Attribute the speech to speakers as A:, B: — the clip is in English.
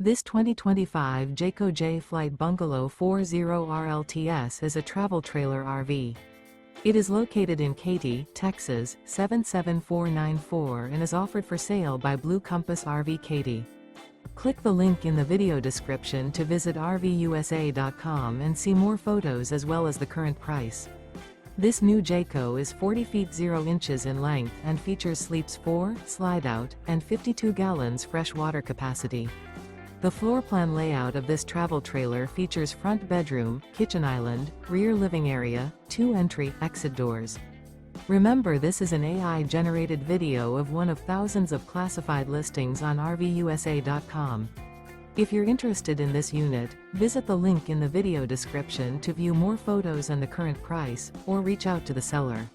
A: This 2025 Jayco Jay Flight Bungalow 40RLTS is a travel trailer RV. It is located in Katy, Texas, 77494 and is offered for sale by Blue Compass RV Katy. Click the link in the video description to visit RVUSA.com and see more photos as well as the current price. This new Jayco is 40 feet 0 inches in length and features sleeps 4, slide-out, and 52 gallons fresh water capacity. The floor plan layout of this travel trailer features front bedroom, kitchen island, rear living area, 2 entry/exit doors. Remember, this is an AI-generated video of one of thousands of classified listings on RVUSA.com. If you're interested in this unit, visit the link in the video description to view more photos and the current price, or reach out to the seller.